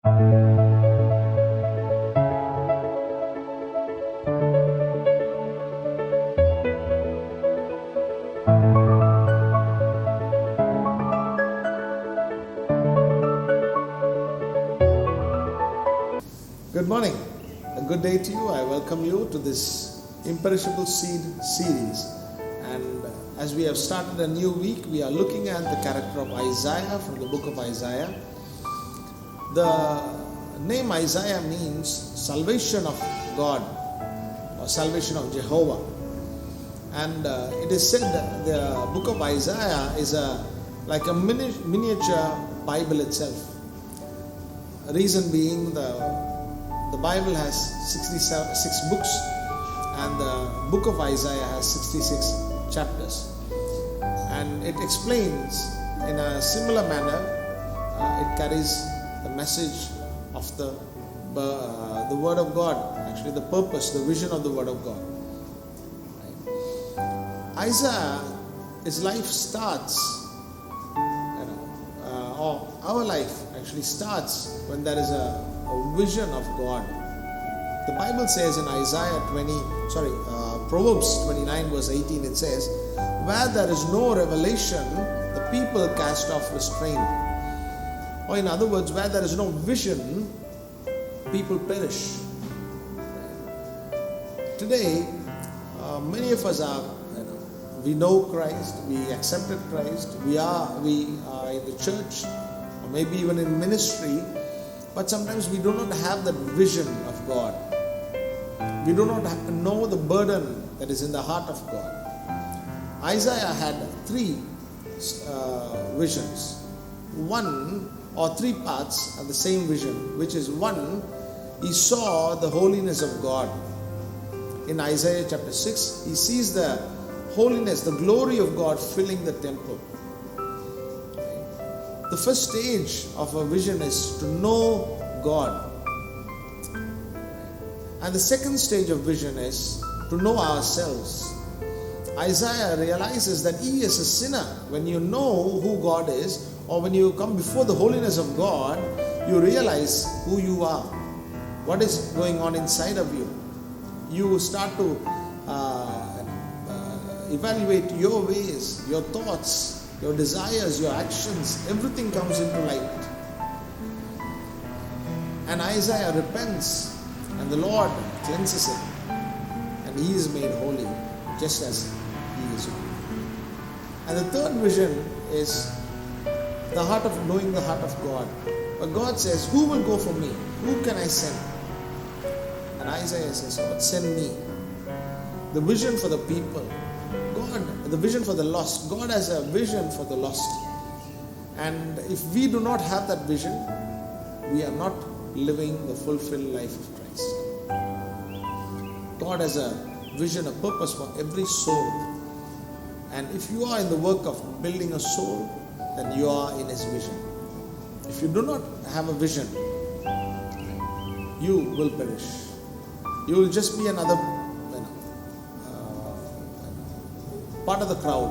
Good morning. A good day to you. I welcome you to this Imperishable Seed series. And as we have started a new week, we are looking at the character of Isaiah from the book of Isaiah. The name Isaiah means salvation of God or salvation of Jehovah. And it is said that the book of Isaiah is like a miniature Bible itself. Reason being the Bible has 66 books and the book of Isaiah has 66 chapters. And it explains in a similar manner, it carries the message of the Word of God, actually the purpose, the vision of the Word of God. Isaiah, his life starts, or our life actually starts when there is a vision of God. The Bible says in Proverbs 29 verse 18, it says, where there is no revelation, the people cast off restraint. Or in other words, where there is no vision, people perish. Today, many of us we know Christ, we accepted Christ, we are in the church, or maybe even in ministry, but sometimes we do not have that vision of God. We do not know the burden that is in the heart of God. Isaiah had three visions. One or three parts of the same vision, which is one, he saw the holiness of God. In Isaiah chapter 6, he sees the holiness, the glory of God filling the temple. The first stage of a vision is to know God. And the second stage of vision is to know ourselves. Isaiah realizes that he is a sinner. When you know who God is, or when you come before the holiness of God, you realize who you are, what is going on inside of you. You start to evaluate your ways, your thoughts, your desires, your actions. Everything comes into light. And Isaiah repents, and the Lord cleanses him, and he is made holy just as he is holy. And the third vision is the heart of knowing the heart of God. But God says, who will go for me? Who can I send? And Isaiah says, Lord, send me. The vision for the people. God, the vision for the lost. God has a vision for the lost. And if we do not have that vision, we are not living the fulfilled life of Christ. God has a vision, a purpose for every soul. And if you are in the work of building a soul, then you are in His vision. If you do not have a vision, you will perish. You will just be another part of the crowd.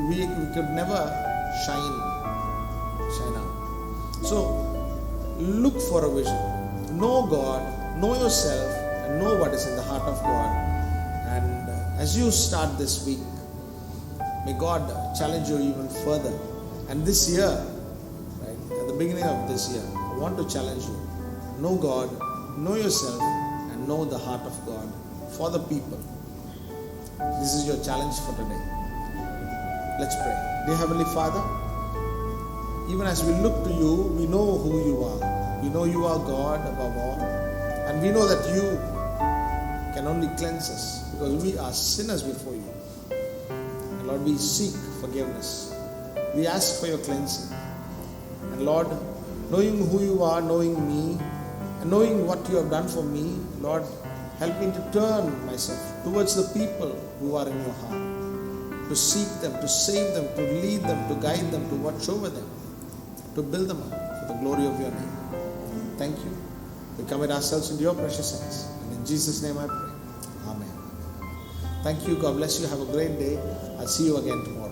We could never shine out. So look for a vision. Know God, know yourself, and know what is in the heart of God. And as you start this week, may God challenge you even further. And this year, at the beginning of this year, I want to challenge you. Know God, know yourself, and know the heart of God for the people. This is your challenge for today. Let's pray. Dear Heavenly Father, even as we look to you, we know who you are. We know you are God above all. And we know that you can only cleanse us because we are sinners before you. And Lord, we seek forgiveness. We ask for your cleansing. And Lord, knowing who you are, knowing me, and knowing what you have done for me, Lord, help me to turn myself towards the people who are in your heart, to seek them, to save them, to lead them, to guide them, to watch over them, to build them up for the glory of your name. Thank you. We commit ourselves into your precious hands. And in Jesus' name I pray. Amen. Thank you. God bless you. Have a great day. I'll see you again tomorrow.